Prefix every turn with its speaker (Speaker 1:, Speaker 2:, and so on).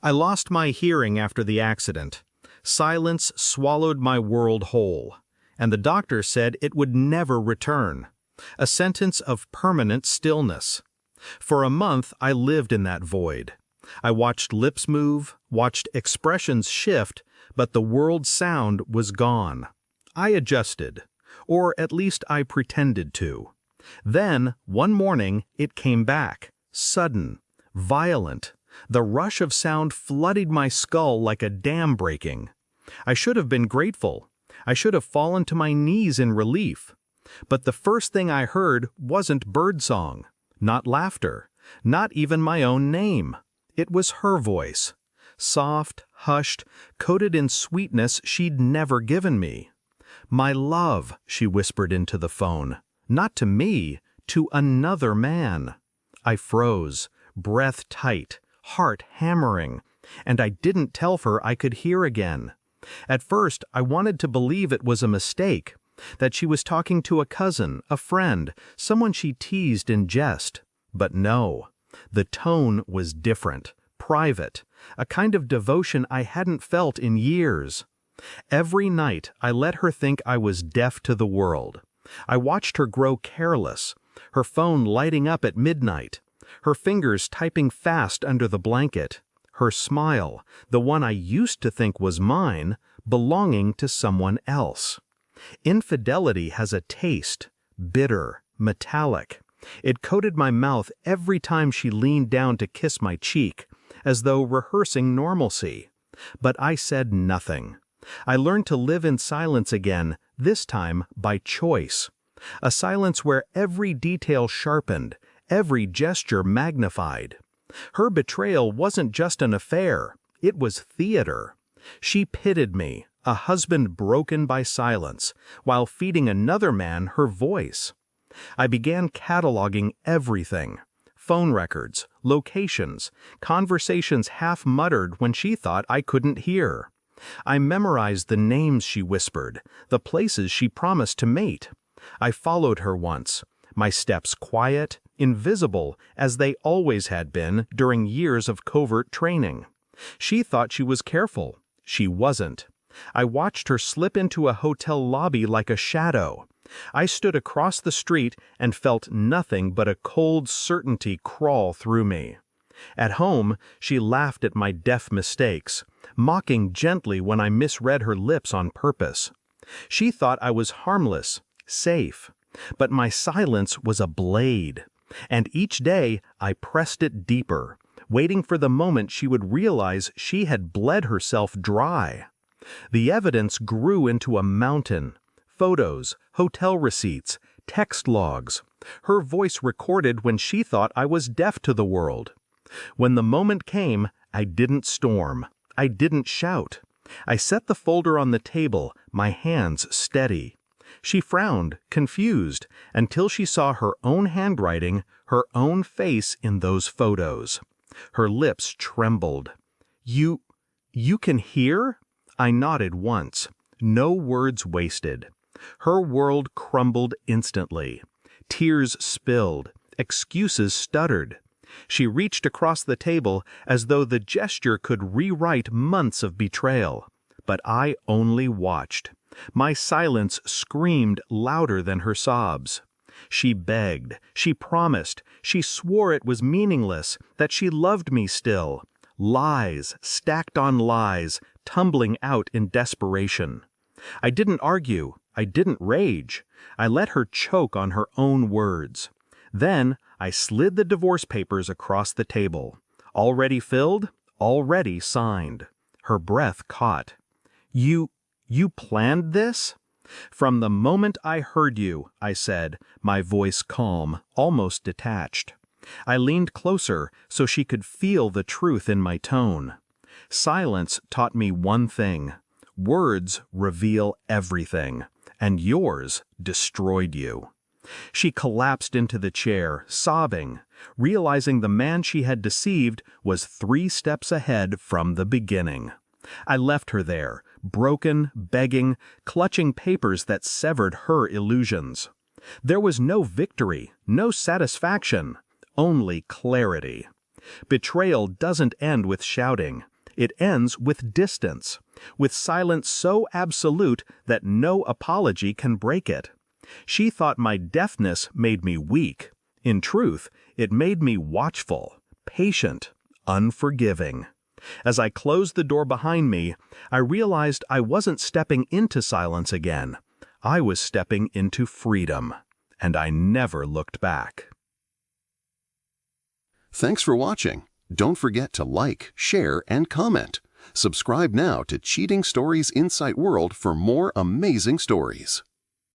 Speaker 1: I lost my hearing after the accident. Silence swallowed my world whole, and the doctor said it would never return. A sentence of permanent stillness. For a month, I lived in that void. I watched lips move, watched expressions shift, but the world sound was gone. I adjusted, or at least I pretended to. Then, one morning, it came back, sudden, violent. The rush of sound flooded my skull like a dam breaking. I should have been grateful. I should have fallen to my knees in relief. But the first thing I heard wasn't birdsong, not laughter, not even my own name. It was her voice. Soft, hushed, coated in sweetness she'd never given me. "My love," she whispered into the phone. Not to me, to another man. I froze, breath tight, heart hammering, and I didn't tell her I could hear again. At first, I wanted to believe it was a mistake, that she was talking to a cousin, a friend, someone she teased in jest. But no, the tone was different, private, a kind of devotion I hadn't felt in years. Every night, I let her think I was deaf to the world. I watched her grow careless, her phone lighting up at midnight, her fingers typing fast under the blanket, her smile, the one I used to think was mine, belonging to someone else. Infidelity has a taste, bitter, metallic. It coated my mouth every time she leaned down to kiss my cheek, as though rehearsing normalcy. But I said nothing. I learned to live in silence again, this time by choice. A silence where every detail sharpened, every gesture magnified. Her betrayal wasn't just an affair, it was theater. She pitted me, a husband broken by silence, while feeding another man her voice. I began cataloging everything. Phone records, locations, conversations half muttered when she thought I couldn't hear. I memorized the names she whispered, the places she promised to mate. I followed her once, my steps quiet, invisible, as they always had been during years of covert training. She thought she was careful. She wasn't. I watched her slip into a hotel lobby like a shadow. I stood across the street and felt nothing but a cold certainty crawl through me. At home, she laughed at my deaf mistakes, mocking gently when I misread her lips on purpose. She thought I was harmless, safe, but my silence was a blade, and each day I pressed it deeper, waiting for the moment she would realize she had bled herself dry. The evidence grew into a mountain. Photos, hotel receipts, text logs. Her voice recorded when she thought I was deaf to the world. When the moment came, I didn't storm. I didn't shout. I set the folder on the table, my hands steady. She frowned, confused, until she saw her own handwriting, her own face in those photos. Her lips trembled. You can hear?" I nodded once. No words wasted. Her world crumbled instantly. Tears spilled. Excuses stuttered. She reached across the table as though the gesture could rewrite months of betrayal. But I only watched. My silence screamed louder than her sobs. She begged, she promised, she swore it was meaningless, that she loved me still. Lies, stacked on lies, tumbling out in desperation. I didn't argue, I didn't rage. I let her choke on her own words. Then I slid the divorce papers across the table. Already filled, already signed. Her breath caught. You planned this?" "From the moment I heard you," I said, my voice calm, almost detached. I leaned closer so she could feel the truth in my tone. Silence taught me one thing. Words reveal everything, and yours destroyed you. She collapsed into the chair, sobbing, realizing the man she had deceived was 3 steps ahead from the beginning. I left her there, broken, begging, clutching papers that severed her illusions. There was no victory, no satisfaction, only clarity. Betrayal doesn't end with shouting. It ends with distance, with silence so absolute that no apology can break it. She thought my deafness made me weak. In truth, it made me watchful, patient, unforgiving. As I closed the door behind me, I realized I wasn't stepping into silence again. I was stepping into freedom, and I never looked back.
Speaker 2: Thanks for watching. Don't forget to like, share, and comment. Subscribe now to Cheating Stories Insight World for more amazing stories.